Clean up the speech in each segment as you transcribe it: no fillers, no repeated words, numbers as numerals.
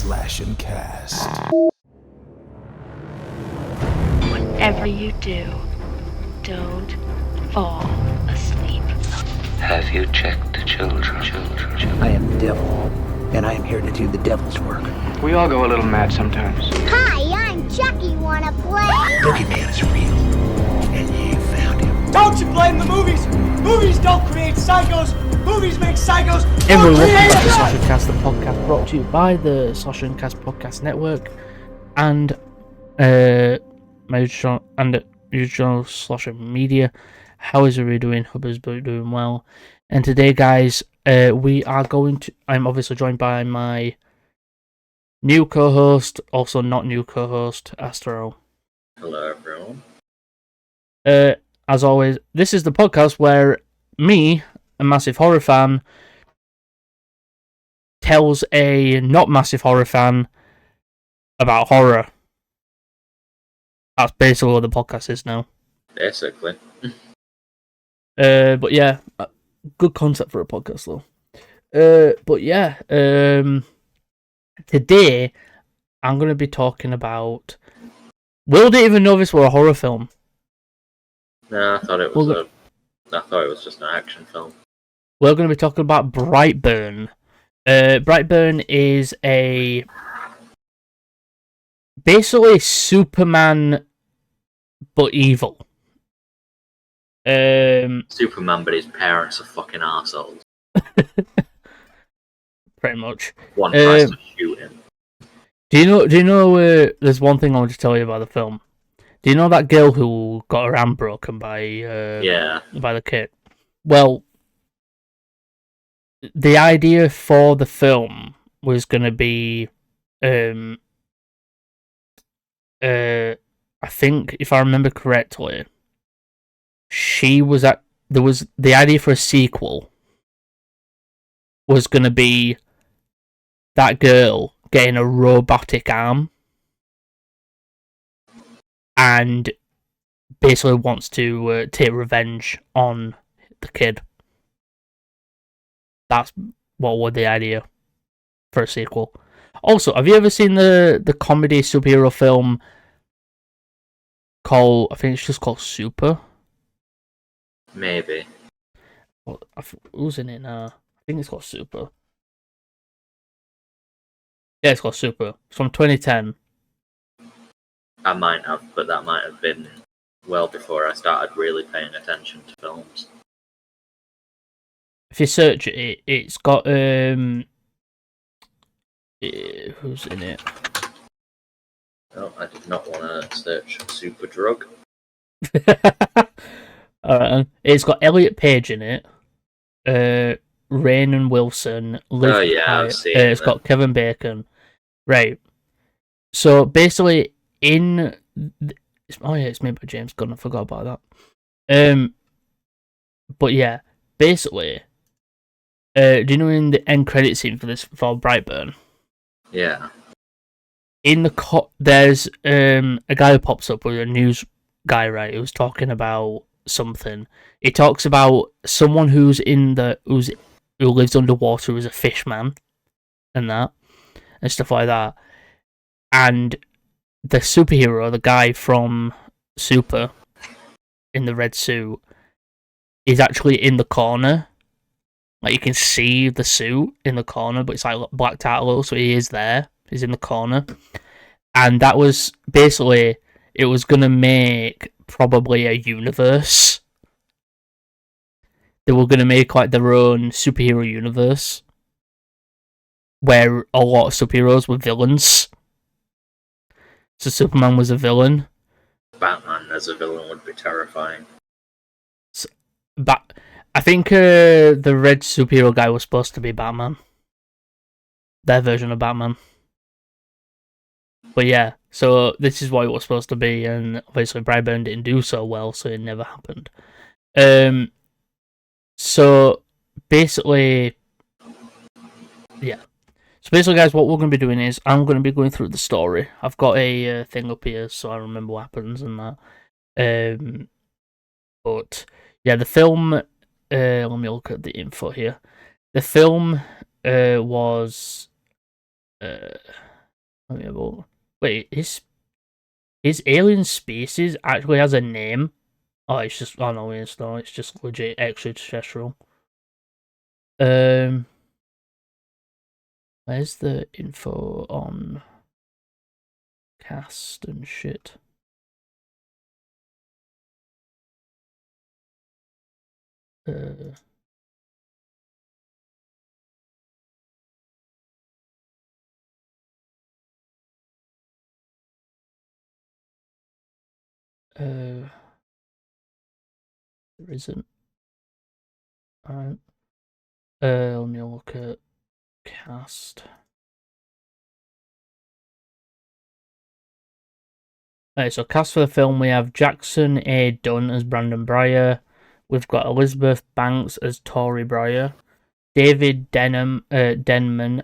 Slash and Cast. Whatever you do, don't fall asleep. Have you checked the children? I am the devil, and I am here to do the devil's work. We all go a little mad sometimes. Hi, I'm Chucky. Wanna play? Boogeyman is real, and you found him. Don't you blame the movies! Movies don't create psychos! Movies make psychos! Everyone, welcome back to Slash and Cast, the podcast brought to you by the Slash and Cast Podcast Network and my usual Slash Media. How is everybody doing? Hope everybody's doing well. And today, guys, we are going to. I'm obviously joined by my new co-host, also not new co-host, Astro. Hello, everyone. As always, this is the podcast where me, a massive horror fan, tells a not massive horror fan about horror. That's basically what the podcast is now. Basically. But yeah, good concept for a podcast though. But yeah, today I'm going to be talking about. Will didn't even know this were a horror film. No, I thought it was just an action film. We're going to be talking about Brightburn. Brightburn is basically Superman, but evil. Superman, but his parents are fucking arseholes. Pretty much. One tries to shoot him. Do you know? There's one thing I want to tell you about the film. Do you know that girl who got her hand broken by the kid? Well, the idea for the film was going to be, I think if I remember correctly, the idea for a sequel was going to be that girl getting a robotic arm and basically wants to take revenge on the kid. That's what was the idea for a sequel. Also, have you ever seen the comedy superhero film called, I think it's just called Super? Maybe. Well, who's in it now? I think it's called Super. Yeah, it's called Super. It's from 2010. I might have, but that might have been well before I started really paying attention to films. If you search it, it's got who's in it? No, I did not want to search Super Drug. Alright, it's got Elliot Page in it. Rainn Wilson. Liv I've seen it's got Kevin Bacon. Right. So basically, it's made by James Gunn. I forgot about that. But yeah, basically, do you know in the end credit scene for Brightburn? Yeah. In the there's a guy who pops up with a news guy, right? Who's talking about something. He talks about someone who lives underwater, who's a fish man, and stuff like that. And the superhero, the guy from Super, in the red suit, is actually in the corner. Like, you can see the suit in the corner, but it's like blacked out a little, so he is there. He's in the corner. And that was basically, it was going to make probably a universe. They were going to make like their own superhero universe where a lot of superheroes were villains. So Superman was a villain. Batman as a villain would be terrifying. But I think the red superhero guy was supposed to be Batman. Their version of Batman. But yeah, so this is what it was supposed to be, and obviously Brightburn didn't do so well, so it never happened. So basically, yeah. So basically, guys, what we're going to be doing is I'm going to be going through the story. I've got a thing up here so I remember what happens and that. But yeah, the film. Let me look at the info here. The film was Let me have a look. Wait, his alien species actually has a name. Oh, it's just. Oh no, it's not. It's just legit extraterrestrial. Where's the info on cast and shit? Uh, there isn't. Alright. Let me look at cast. Alright, so cast for the film, we have Jackson A. Dunn as Brandon Breyer. We've got Elizabeth Banks as Tori Breyer. David Denman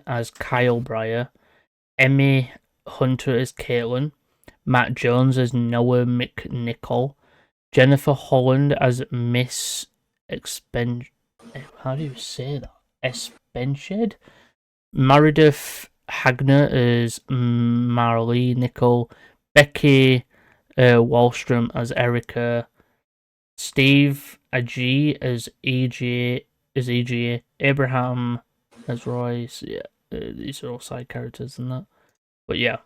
as Kyle Breyer. Emmy Hunter as Caitlin. Matt Jones as Noah McNichol. Jennifer Holland as Miss How do you say that? Espenched? Meredith Hagner as Marley Nicole. Becky Wallstrom as Erica. Steve Agee as EGA. Abraham as Royce. Yeah, these are all side characters and that. But yeah.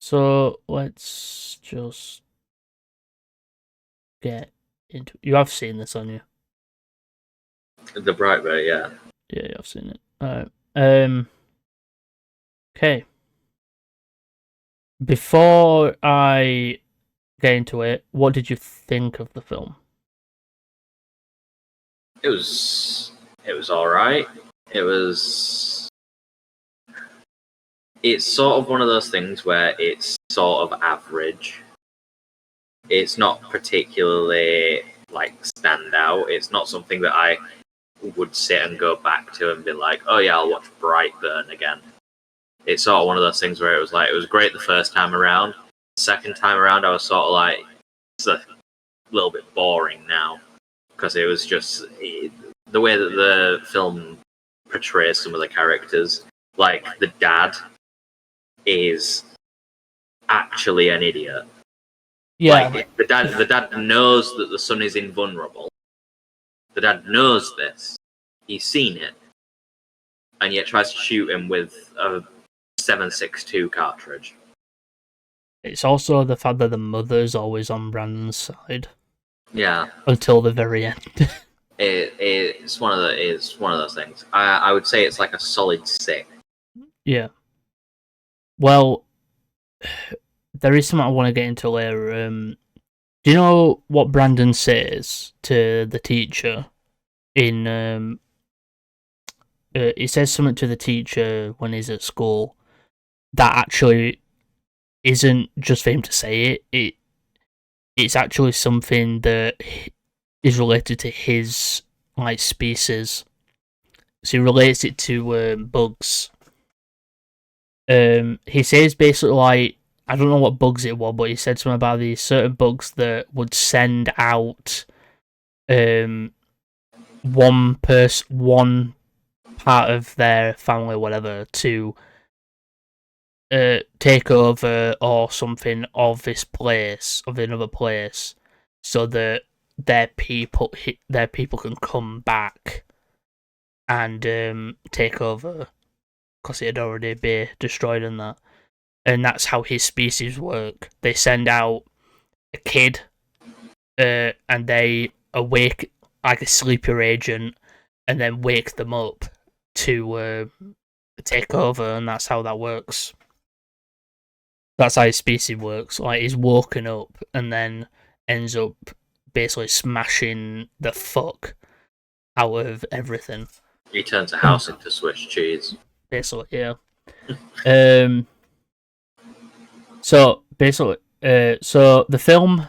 So let's just get into. You have seen this, haven't you? The Brightburn, yeah. Yeah, I've seen it. Alright. Okay. Before I get into it, what did you think of the film? It was alright. It's sort of one of those things where it's sort of average. It's not particularly like stand out. It's not something that I would sit and go back to and be like, oh yeah, I'll watch Brightburn again. It's sort of one of those things where it was great the first time around. Second time around, I was sort of like, it's a little bit boring now, because it was just the way that the film portrays some of the characters. Like the dad is actually an idiot. Yeah. Like, the dad knows that the son is invulnerable. The dad knows this. He's seen it. And yet tries to shoot him with a 7.62 cartridge. It's also the fact that the mother's always on Brandon's side. Yeah. Until the very end. It's one of those things. I would say it's like a solid 6. Yeah. Well, there is something I want to get into later. Do you know what Brandon says to the teacher in he says something to the teacher when he's at school that actually isn't just for him to say it. It's actually something that is related to his like species. So he relates it to bugs. He says basically like, I don't know what bugs it was, but he said something about these certain bugs that would send out one part of their family or whatever to take over or something of this place, of another place, so that their people can come back and take over, because it had already been destroyed and that. And that's how his species work. They send out a kid, and they awake like a sleeper agent, and then wake them up to take over, and that's how that works. That's how his species works. Like, he's woken up and then ends up basically smashing the fuck out of everything. He turns a house into Swiss cheese. Basically, yeah. So basically, so the film,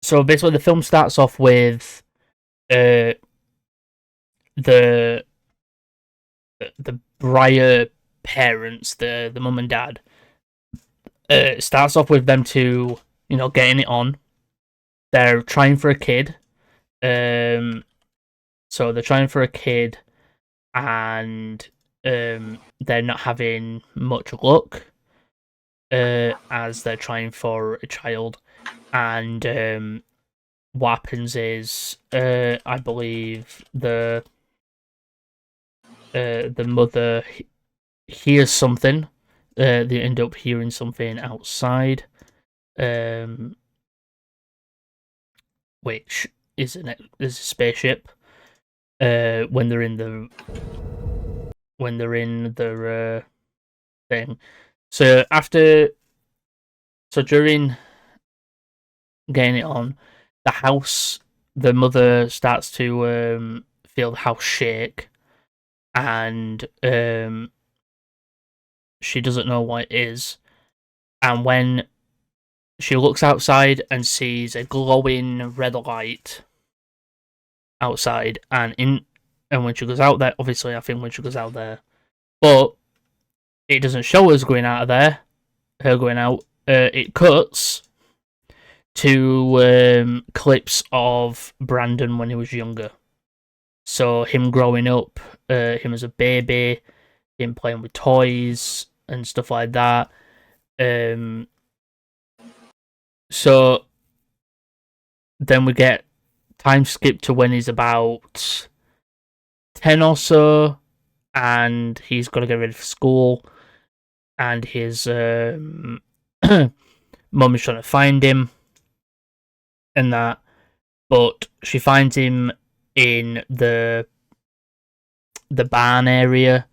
so basically the film starts off with the Breyer parents, the mum and dad. It starts off with them two, getting it on. They're trying for a kid. So they're trying for a kid, and they're not having much luck as they're trying for a child. And what happens is, I believe the mother hears something. They end up hearing something outside, which is a spaceship. When they're in the thing. So during getting it on, the mother starts to feel the house shake, and she doesn't know what it is. And when she looks outside and sees a glowing red light outside, and when she goes out there, obviously, I think when she goes out there, but it doesn't show us going out of there, her going out. It cuts to clips of Brandon when he was younger. So him growing up, him as a baby, him playing with toys and stuff like that. So then we get time skip to when he's about 10 or so, and he's got to get ready for school, and his mum is trying to find him and that, but she finds him in the barn area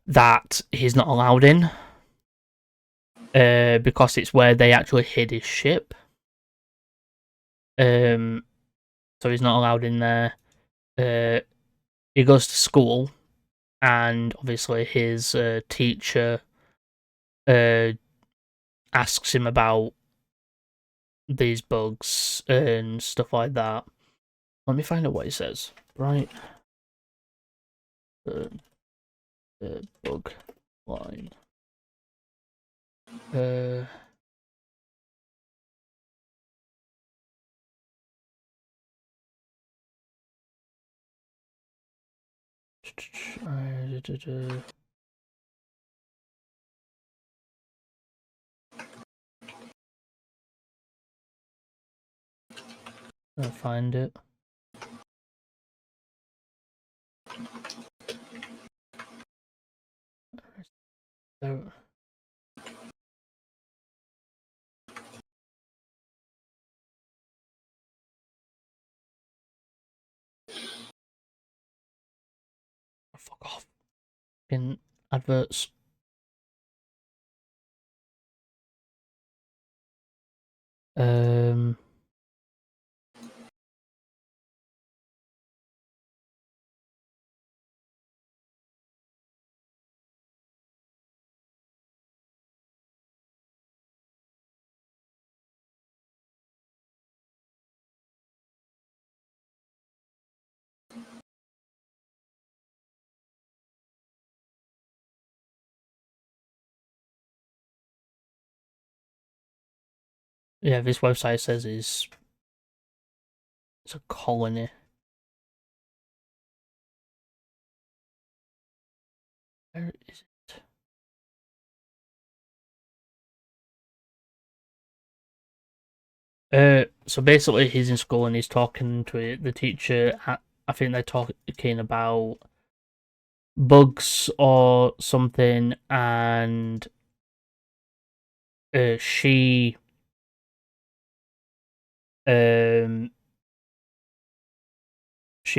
that he's not allowed in, because it's where they actually hid his ship. So he's not allowed in there. He goes to school, and obviously his teacher asks him about these bugs and stuff like that. Let me find out what he says. Right. Bug line. I'll find it. Oh. Fuck off. In adverts. Yeah, this website says it's a colony. Where is it? So basically, he's in school and he's talking to the teacher. I think they're talking about bugs or something, and she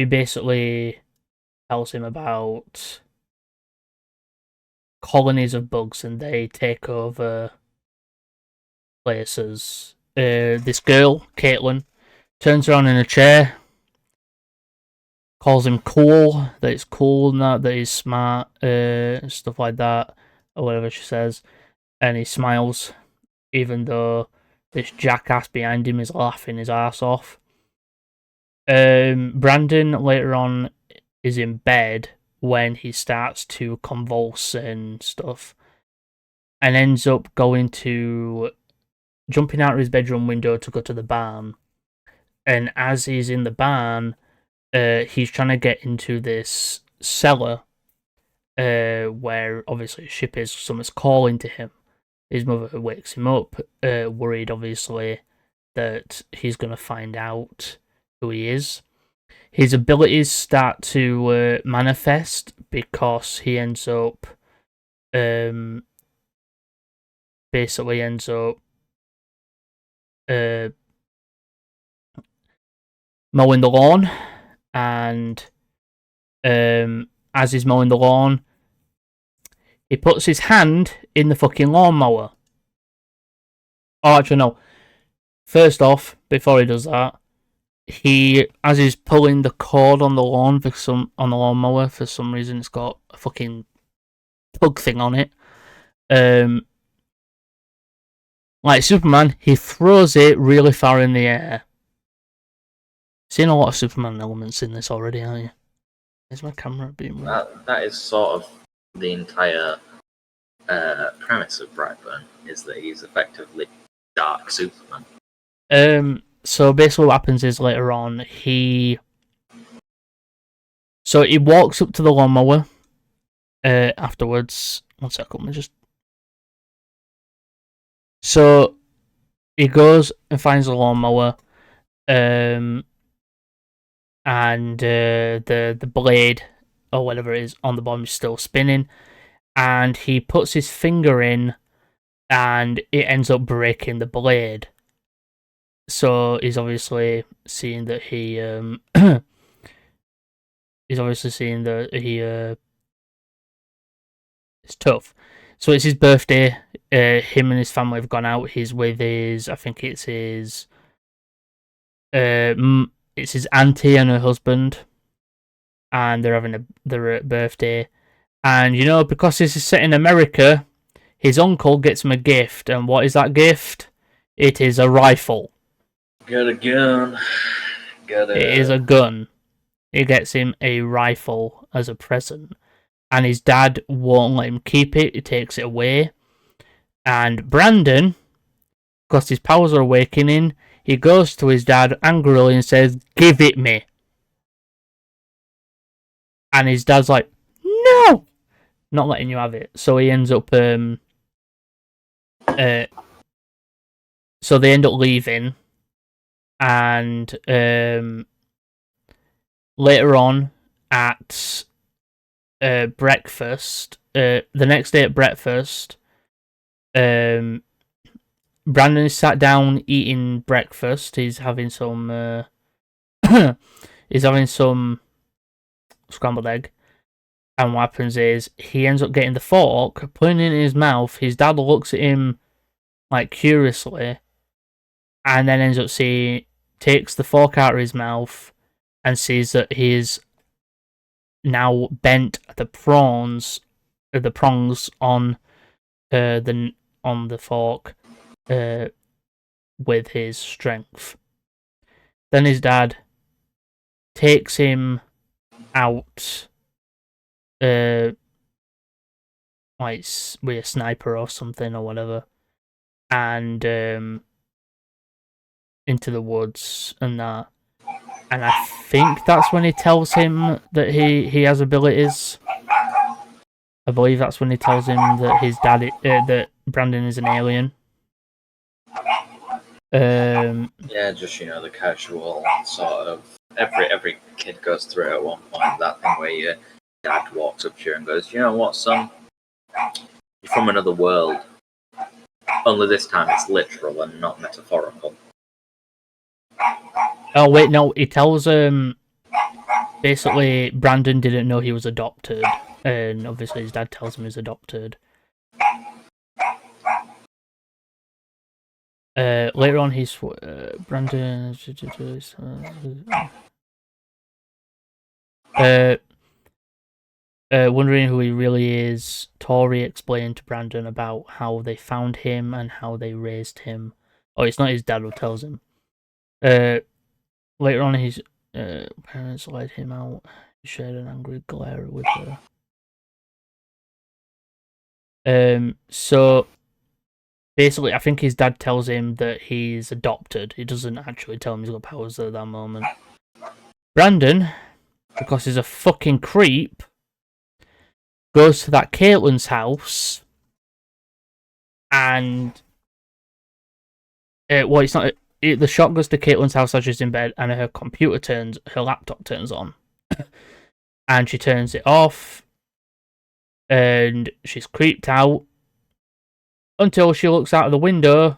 basically tells him about colonies of bugs, and they take over places. This girl, Caitlin, turns around in a chair, calls him cool, that it's cool and that he's smart, stuff like that, or whatever she says, and he smiles, even though this jackass behind him is laughing his ass off. Brandon later on is in bed when he starts to convulse and stuff, and ends up jumping out of his bedroom window to go to the barn. And as he's in the barn, he's trying to get into this cellar, where obviously a ship is. Someone's calling to him. His mother wakes him up, worried obviously that he's gonna find out who he is. His abilities start to manifest because he ends up, basically ends up mowing the lawn, and as he's mowing the lawn, he puts his hand in the fucking lawnmower. Oh, actually, no. First off, before he does that, as he's pulling the cord on the lawnmower, for some reason it's got a fucking plug thing on it. Like Superman, he throws it really far in the air. Seen a lot of Superman elements in this already, aren't you? Is my camera being weird? That is sort of the entire premise of Brightburn, is that he's effectively Dark Superman. So basically what happens is later on, he walks up to the lawnmower, afterwards. One second, let me just... So, he goes and finds the lawnmower, and the blade, or whatever it is, on the bottom is still spinning, and he puts his finger in, and it ends up breaking the blade. So he's obviously seeing that he it's tough. So it's his birthday. Him and his family have gone out. He's with his, I think it's his auntie and her husband, and they're having their birthday. And you know, because this is set in America, his uncle gets him a gift. And what is that gift? It is a rifle. Got a gun. It is a gun. He gets him a rifle as a present, and his dad won't let him keep it. He takes it away, and Brandon, because his powers are awakening, he goes to his dad angrily and says, "Give it me." And his dad's like, "No, not letting you have it." So he ends up so they end up leaving, and later on at breakfast, the next day at breakfast, Brandon is sat down eating breakfast. He's having some scrambled egg, and what happens is he ends up getting the fork, putting it in his mouth. His dad looks at him like curiously, and then ends up takes the fork out of his mouth and sees that he's now bent the prongs on the fork with his strength. Then his dad takes him out, like with a sniper or something or whatever, and into the woods and that. And I think that's when he tells him that he has abilities. I believe that's when he tells him that his dad, that Brandon is an alien. Yeah, just the casual sort of every kid goes through it at one point. That thing where your dad walks up to you and goes, "You know what, son? You're from another world. Only this time it's literal and not metaphorical." Oh wait, no. He tells basically Brandon didn't know he was adopted, and obviously his dad tells him he's adopted. Later on, he's Brandon. Wondering who he really is, Tori explained to Brandon about how they found him and how they raised him. Oh, it's not his dad who tells him. Later on, his parents let him out. He shared an angry glare with her. So basically, I think his dad tells him that he's adopted. He doesn't actually tell him he's got powers at that moment. Brandon, because he's a fucking creep, goes to that Caitlin's house, and well, it's not. The shot goes to Caitlin's house as she's in bed, and her laptop turns on, and she turns it off, and she's creeped out until she looks out of the window.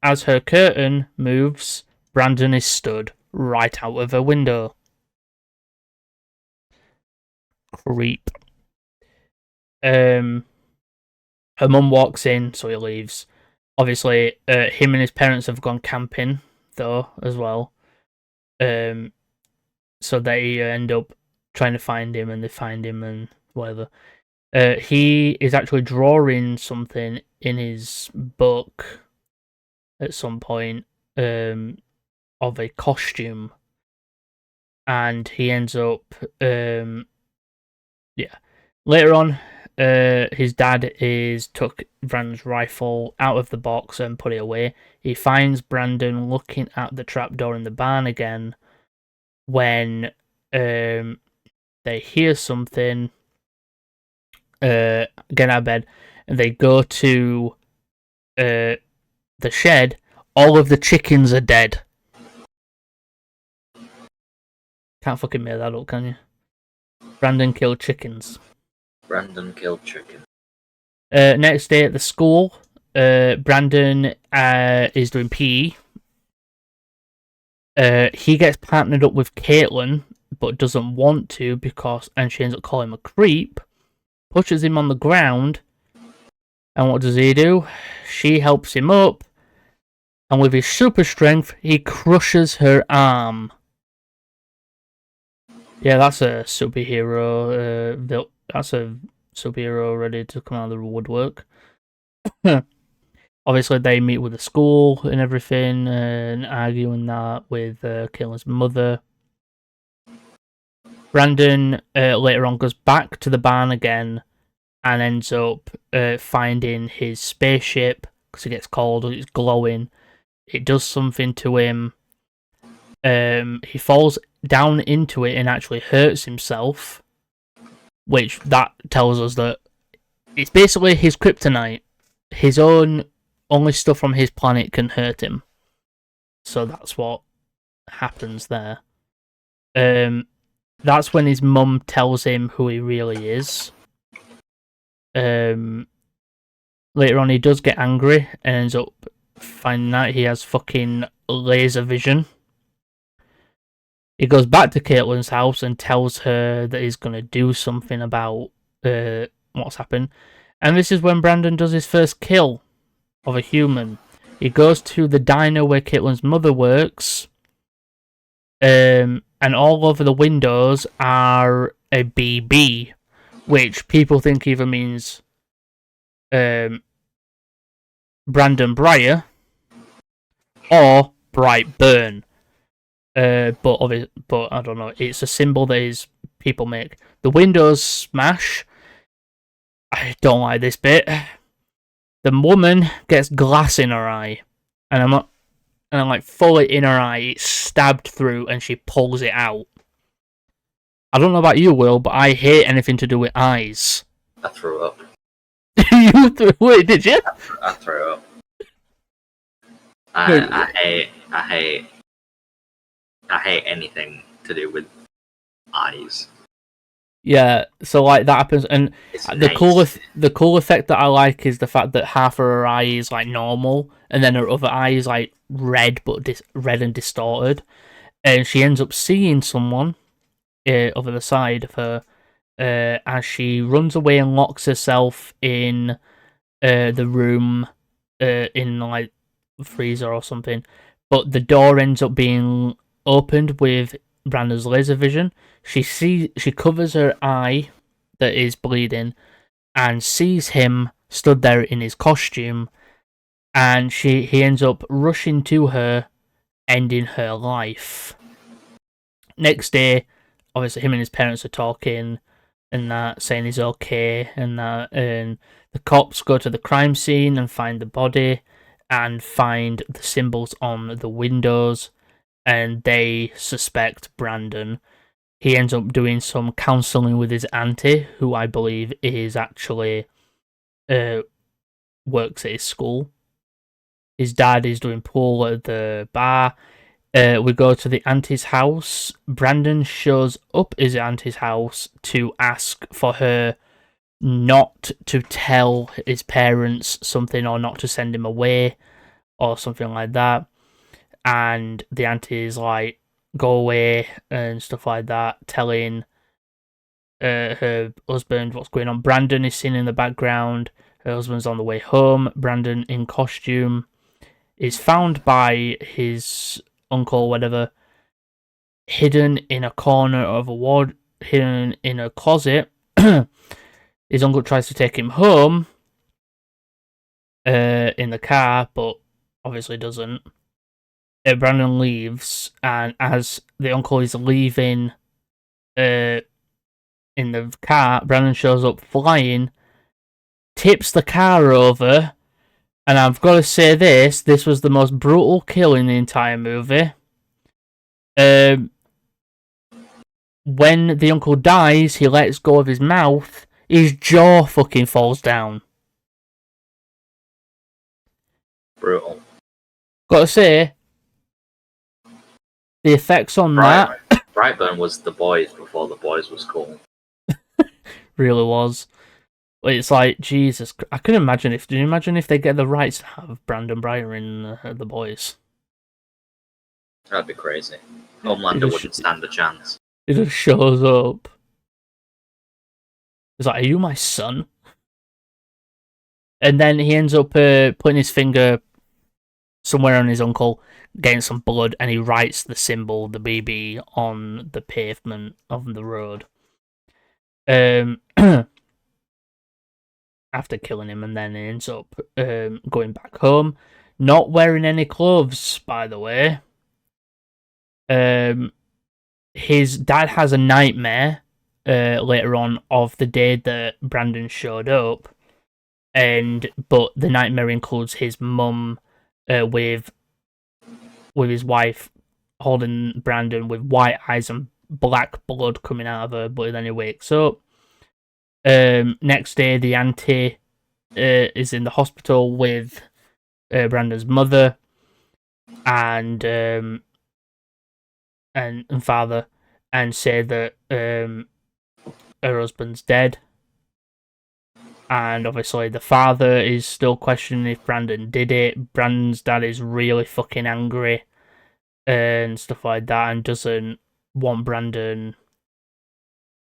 As her curtain moves, Brandon is stood right out of her window. Creep. Her mum walks in, so he leaves. Obviously, him and his parents have gone camping, though, as well. So they end up trying to find him, and they find him, and whatever. He is actually drawing something in his book at some point of a costume, and he ends up later on his dad took Brandon's rifle out of the box and put it away. He finds Brandon looking at the trapdoor in the barn again when they hear something, get out of bed, and they go to the shed. All of the chickens are dead. Can't fucking make that up, can you? Brandon killed chickens. Brandon killed chicken. Next day at the school, Brandon is doing PE. He gets partnered up with Caitlin, but doesn't want to and she ends up calling him a creep, pushes him on the ground, and what does he do? She helps him up, and with his super strength, he crushes her arm. Yeah, that's a superhero. That's a superhero ready to come out of the woodwork. Obviously, they meet with the school and everything, and arguing that with Caitlin's mother. Brandon later on goes back to the barn again and ends up finding his spaceship because it gets cold. It's glowing. It does something to him. He falls down into it and actually hurts himself, which that tells us that it's basically his kryptonite. His only stuff from his planet can hurt him. So that's what happens there. That's when his mum tells him who he really is. Later on, he does get angry and ends up finding out he has fucking laser vision. He goes back to Caitlin's house and tells her that he's going to do something about what's happened. And this is when Brandon does his first kill of a human. He goes to the diner where Caitlin's mother works, and all over the windows are a BB, which people think either means Brandon Breyer or Brightburn. But I don't know. It's a symbol that his people make. The windows smash. I don't like this bit. The woman gets glass in her eye, and I'm like fully in her eye. It's stabbed through, and she pulls it out. I don't know about you, Will, but I hate anything to do with eyes. I threw up. You threw it, did you? I threw up. I hate anything to do with eyes. Yeah, so like that happens, and It's the cool effect that I like is the fact that half of her eye is like normal, and then her other eye is like red, but red and distorted, and she ends up seeing someone over the side of her as she runs away and locks herself in the room in like freezer or something, but the door ends up being opened with Brandon's laser vision. She covers her eye that is bleeding and sees him stood there in his costume, and he ends up rushing to her, ending her life. Next day, obviously him and his parents are talking and that, saying he's okay and that, and the cops go to the crime scene and find the body and find the symbols on the windows, and they suspect Brandon. he ends up doing some counselling with his auntie, who I believe is actually works at his school. His dad is doing pool at the bar. We go to the auntie's house. Brandon shows up at his auntie's house to ask for her not to tell his parents something or not to send him away or something like that. And the auntie is like, go away and stuff like that, telling her husband what's going on. Brandon is seen in the background. Her husband's on the way home. Brandon, in costume, is found by his uncle, whatever, hidden in a corner of a ward, hidden in a closet. His uncle tries to take him home in the car, but obviously doesn't. Brandon leaves, and as the uncle is leaving in the car, Brandon shows up flying, tips the car over, and I've got to say this was the most brutal kill in the entire movie. When the uncle dies, he lets go of his mouth, his jaw fucking falls down. Brutal. Gotta say, the effects on that Brightburn was The Boys before The Boys was cool. really was. It's like, Jesus, I couldn't imagine do you imagine if they get the rights to have Brandon Breyer in The Boys? That'd be crazy. Homelander wouldn't stand a chance. He just shows up. He's like, are you my son? And then he ends up putting his finger somewhere on his uncle, getting some blood, and he writes the symbol, the BB, on the pavement of the road. After killing him, and then he ends up going back home, not wearing any clothes, by the way. His dad has a nightmare later on of the day that Brandon showed up, but the nightmare includes his mum with his wife holding Brandon with white eyes and black blood coming out of her, but then he wakes up. Next day, the auntie is in the hospital with Brandon's mother and father, and say that her husband's dead. And obviously, the father is still questioning if Brandon did it. Brandon's dad is really fucking angry and stuff like that, and doesn't want Brandon.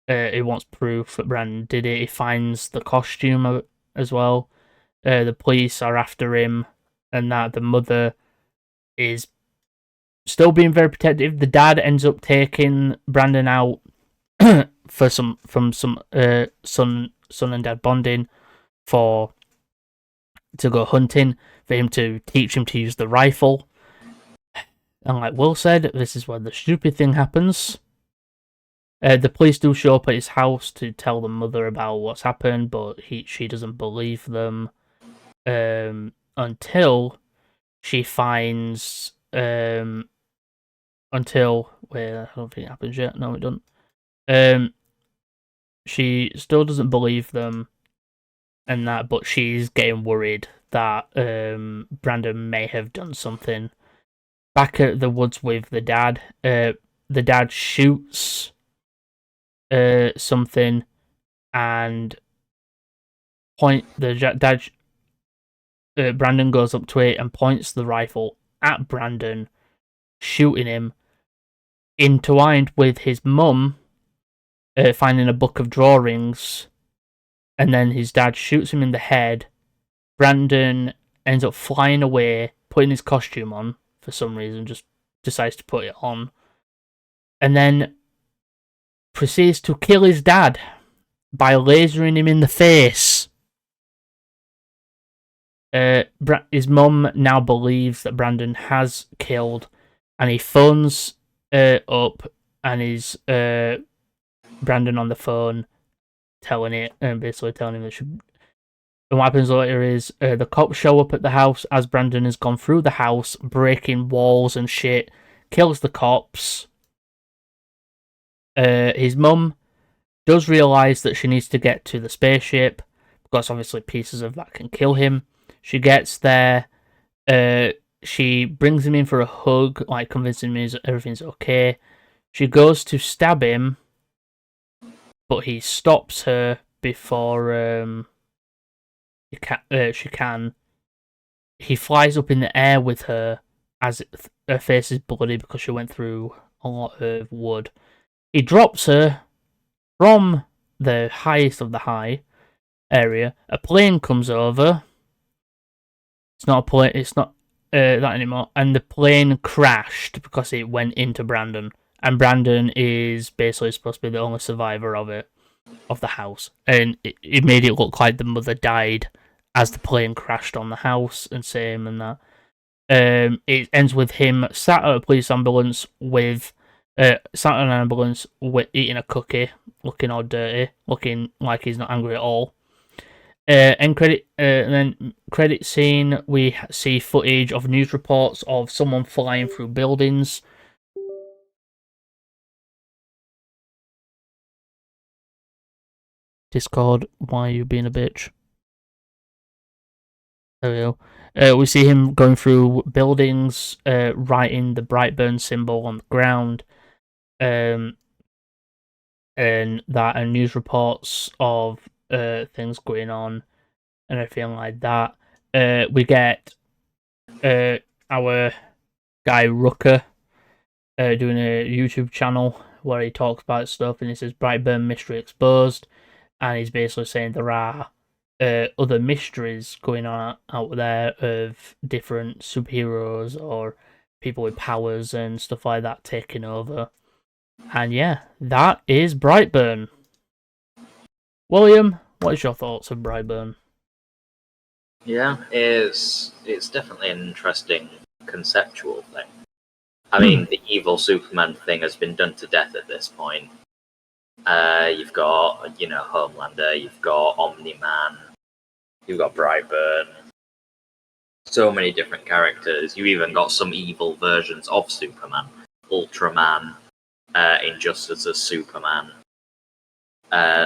He wants proof that Brandon did it. He finds the costume as well. The police are after him, and that the mother is still being very protective. The dad ends up taking Brandon out for some son and dad bonding to go hunting, for him to teach him to use the rifle. And like Will said, this is where the stupid thing happens. The police do show up at his house to tell the mother about what's happened, but she doesn't believe them until she finds I don't think it happens yet. No, it doesn't. She still doesn't believe them, and that, but she's getting worried that Brandon may have done something. Back at the woods with the dad, the dad shoots something, and Brandon goes up to it and points the rifle at Brandon, shooting him. Intertwined with his mum finding a book of drawings, and then his dad shoots him in the head. Brandon ends up flying away, putting his costume on for some reason, just decides to put it on, and then proceeds to kill his dad by lasering him in the face. His mum now believes that Brandon has killed, and he phones up and is Brandon on the phone, basically telling him that and what happens later is the cops show up at the house as Brandon has gone through the house, breaking walls and shit, kills the cops, His mum does realise that she needs to get to the spaceship because obviously pieces of that can kill him. She gets there. She brings him in for a hug, like convincing him everything's okay. She goes to stab him, but he stops her before she can. He flies up in the air with her as her face is bloody because she went through a lot of wood. He drops her from the highest of the high area. A plane comes over. It's not a plane. It's not that anymore. And the plane crashed because it went into Brandon. And Brandon is basically supposed to be the only survivor of the house. And it made it look like the mother died as the plane crashed on the house and same and that. It ends with him sat at a police ambulance with eating a cookie, looking all dirty, looking like he's not angry at all. And then credit scene, we see footage of news reports of someone flying through buildings. Discord, why are you being a bitch? There we go. We see him going through buildings, writing the Brightburn symbol on the ground, and news reports of things going on and everything like that. We get our guy Rucker doing a YouTube channel where he talks about stuff, and he says Brightburn mystery exposed, and he's basically saying there are other mysteries going on out there of different superheroes or people with powers and stuff like that taking over. And yeah, that is Brightburn. William, what is your thoughts of Brightburn? Yeah, it's definitely an interesting conceptual thing. I mean, the evil Superman thing has been done to death at this point. You've got, Homelander, you've got Omni-Man, you've got Brightburn. So many different characters. You even got some evil versions of Superman. Ultraman, Injustice as Superman.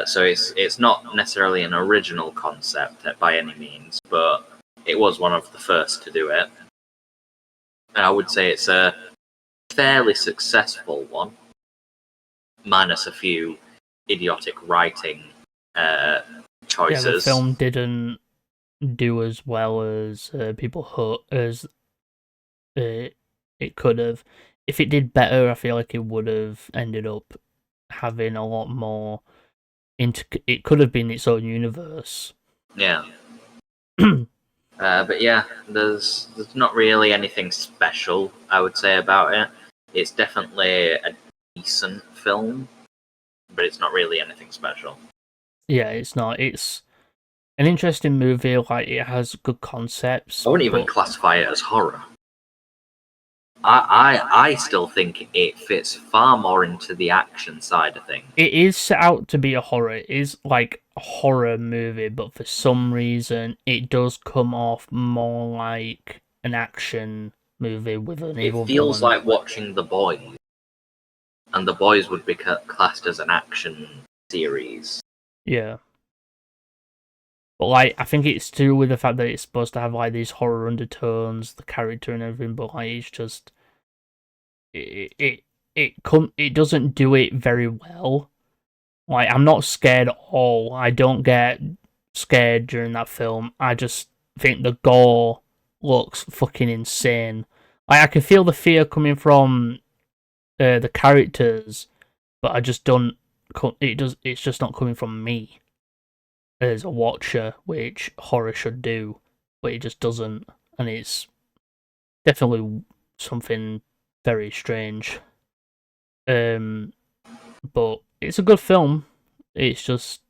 So it's not necessarily an original concept by any means, but it was one of the first to do it. And I would say it's a fairly successful one, minus a few idiotic writing choices. Yeah, the film didn't do as well as people hoped as it could have. If it did better, I feel like it would have ended up having a lot more. It could have been its own universe. Yeah. But yeah, there's not really anything special, I would say, about it. It's definitely a decent film, but it's not really anything special. Yeah, it's not. It's an interesting movie. Like, it has good concepts. I wouldn't even classify it as horror. I still think it fits far more into the action side of things. It is set out to be a horror. It is like a horror movie, but for some reason, it does come off more like an action movie with an evil It feels villain. like watching The Boys, and The Boys would be classed as an action series. Yeah. But like, I think it's to do with the fact that it's supposed to have like these horror undertones, the character and everything. But like, it's just it doesn't do it very well. Like, I'm not scared at all. I don't get scared during that film. I just think the gore looks fucking insane. Like, I can feel the fear coming from the characters, but I just don't. It's just not coming from me as a watcher, which horror should do, but it just doesn't, and it's definitely something very strange. But it's a good film. It's just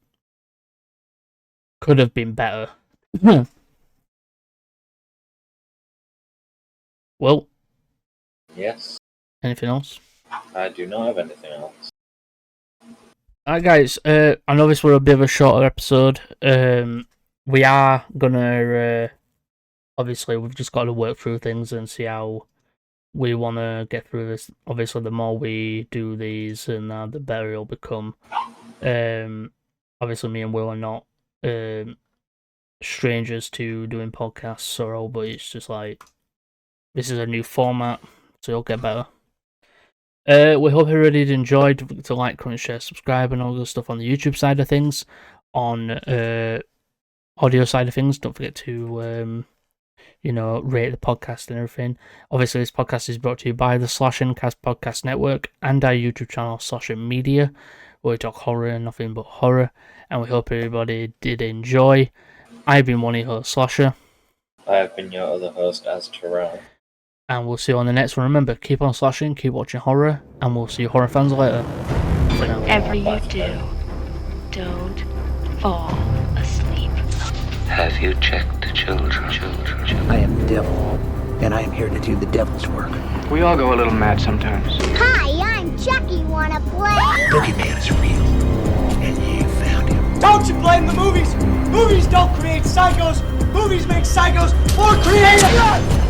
could have been better. Well, Yes, anything else? I do not have anything else. Alright, guys. I know this was a bit of a shorter episode. We are gonna obviously we've just got to work through things and see how we want to get through this. Obviously, the more we do these, and the better it'll become. Obviously, me and Will are not strangers to doing podcasts or all, but it's just like this is a new format, so it'll get better. We hope everybody enjoyed. To like, comment, share, subscribe, and all the stuff on the YouTube side of things. On audio side of things, don't forget to rate the podcast and everything. Obviously, this podcast is brought to you by the Slash and Cast Podcast Network and our YouTube channel Slash and Media, where we talk horror and nothing but horror. And we hope everybody did enjoy. I've been one of your hosts, Slasher. I have been your other host, as Terrell. And we'll see you on the next one. Remember, keep on slashing, keep watching horror, and we'll see you horror fans later. For now. Whatever you do, don't fall asleep. Have you checked the children? I am the devil, and I am here to do the devil's work. We all go a little mad sometimes. Hi, I'm Chucky. Wanna play? Boogeyman is real, and you found him. Don't you blame the movies? Movies don't create psychos. Movies make psychos more creative.